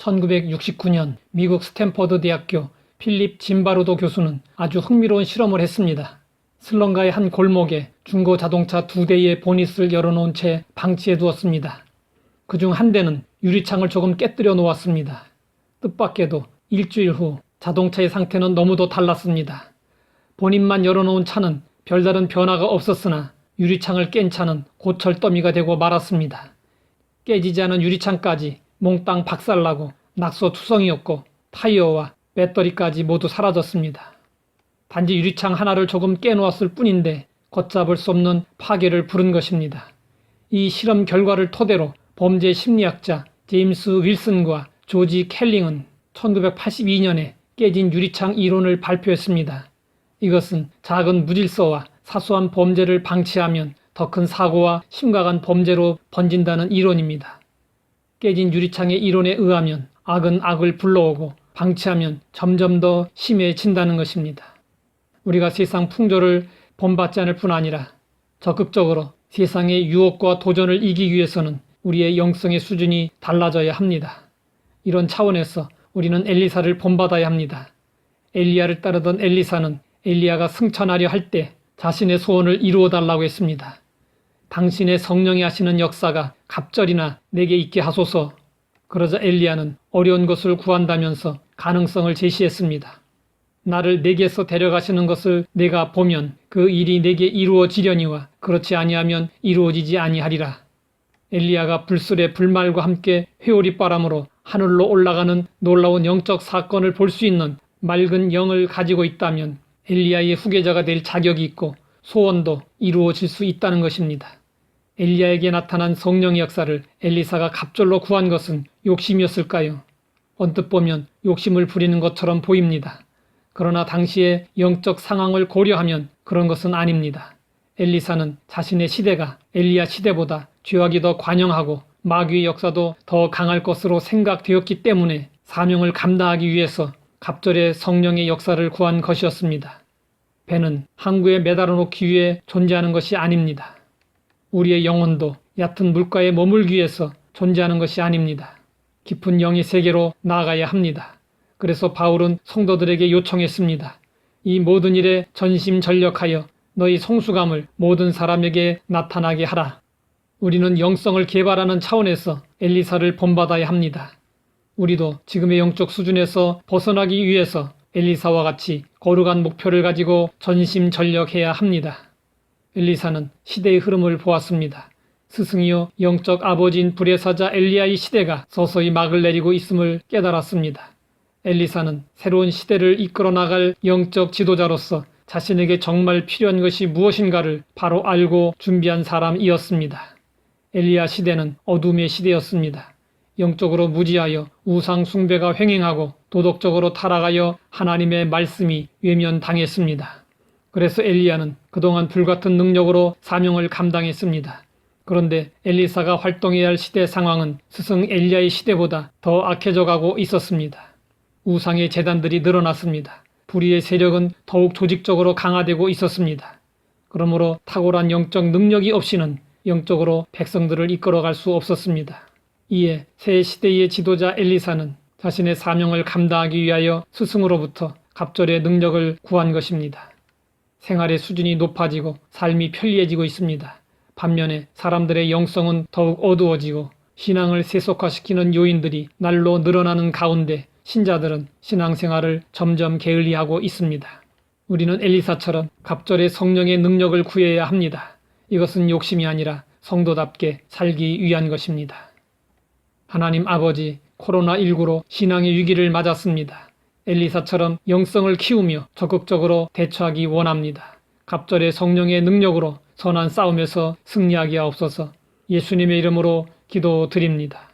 1969년 미국 스탠퍼드 대학교 필립 짐바르도 교수는 아주 흥미로운 실험을 했습니다. 슬럼가의 한 골목에 중고 자동차 2대의 보닛을 열어놓은 채 방치해 두었습니다. 그중 한 대는 유리창을 조금 깨뜨려 놓았습니다. 뜻밖에도 일주일 후 자동차의 상태는 너무도 달랐습니다. 보닛만 열어놓은 차는 별다른 변화가 없었으나 유리창을 깬 차는 고철더미가 되고 말았습니다. 깨지지 않은 유리창까지 몽땅 박살나고 낙서투성이었고 타이어와 배터리까지 모두 사라졌습니다. 단지 유리창 하나를 조금 깨놓았을 뿐인데 걷잡을 수 없는 파괴를 부른 것입니다. 이 실험 결과를 토대로 범죄 심리학자 제임스 윌슨과 조지 켈링은 1982년에 깨진 유리창 이론을 발표했습니다. 이것은 작은 무질서와 사소한 범죄를 방치하면 더 큰 사고와 심각한 범죄로 번진다는 이론입니다. 깨진 유리창의 이론에 의하면 악은 악을 불러오고 방치하면 점점 더 심해진다는 것입니다. 우리가 세상 풍조를 본받지 않을 뿐 아니라 적극적으로 세상의 유혹과 도전을 이기기 위해서는 우리의 영성의 수준이 달라져야 합니다. 이런 차원에서 우리는 엘리사를 본받아야 합니다. 엘리야를 따르던 엘리사는 엘리야가 승천하려 할 때 자신의 소원을 이루어달라고 했습니다. 당신의 성령이 하시는 역사가 갑절이나 내게 있게 하소서. 그러자 엘리야는 어려운 것을 구한다면서 가능성을 제시했습니다. 나를 내게서 데려가시는 것을 내가 보면 그 일이 내게 이루어지려니와 그렇지 아니하면 이루어지지 아니하리라. 엘리야가 불술의 불말과 함께 회오리 바람으로 하늘로 올라가는 놀라운 영적 사건을 볼 수 있는 맑은 영을 가지고 있다면 엘리야의 후계자가 될 자격이 있고 소원도 이루어질 수 있다는 것입니다. 엘리야에게 나타난 성령의 역사를 엘리사가 갑절로 구한 것은 욕심이었을까요? 언뜻 보면 욕심을 부리는 것처럼 보입니다. 그러나 당시의 영적 상황을 고려하면 그런 것은 아닙니다. 엘리사는 자신의 시대가 엘리야 시대보다 죄악이 더 관영하고 마귀의 역사도 더 강할 것으로 생각되었기 때문에 사명을 감당하기 위해서 갑절의 성령의 역사를 구한 것이었습니다. 배는 항구에 매달아 놓기 위해 존재하는 것이 아닙니다. 우리의 영혼도 얕은 물가에 머물기 위해서 존재하는 것이 아닙니다. 깊은 영의 세계로 나아가야 합니다. 그래서 바울은 성도들에게 요청했습니다. 이 모든 일에 전심전력하여 너희 성수감을 모든 사람에게 나타나게 하라. 우리는 영성을 개발하는 차원에서 엘리사를 본받아야 합니다. 우리도 지금의 영적 수준에서 벗어나기 위해서 엘리사와 같이 거룩한 목표를 가지고 전심전력해야 합니다. 엘리사는 시대의 흐름을 보았습니다. 스승이요 영적 아버지인 불의 사자 엘리야의 시대가 서서히 막을 내리고 있음을 깨달았습니다. 엘리사는 새로운 시대를 이끌어 나갈 영적 지도자로서 자신에게 정말 필요한 것이 무엇인가를 바로 알고 준비한 사람이었습니다. 엘리야 시대는 어둠의 시대였습니다. 영적으로 무지하여 우상 숭배가 횡행하고 도덕적으로 타락하여 하나님의 말씀이 외면당했습니다. 그래서 엘리야는 그동안 불같은 능력으로 사명을 감당했습니다. 그런데 엘리사가 활동해야 할 시대 상황은 스승 엘리야의 시대보다 더 악해져 가고 있었습니다. 우상의 제단들이 늘어났습니다. 불의의 세력은 더욱 조직적으로 강화되고 있었습니다. 그러므로 탁월한 영적 능력이 없이는 영적으로 백성들을 이끌어갈 수 없었습니다. 이에 새 시대의 지도자 엘리사는 자신의 사명을 감당하기 위하여 스승으로부터 갑절의 능력을 구한 것입니다. 생활의 수준이 높아지고 삶이 편리해지고 있습니다. 반면에 사람들의 영성은 더욱 어두워지고 신앙을 세속화시키는 요인들이 날로 늘어나는 가운데 신자들은 신앙생활을 점점 게을리하고 있습니다. 우리는 엘리사처럼 갑절의 성령의 능력을 구해야 합니다. 이것은 욕심이 아니라 성도답게 살기 위한 것입니다. 하나님 아버지, 코로나19로 신앙의 위기를 맞았습니다. 엘리사처럼 영성을 키우며 적극적으로 대처하기 원합니다. 갑절의 성령의 능력으로 선한 싸움에서 승리하게 하옵소서. 예수님의 이름으로 기도드립니다.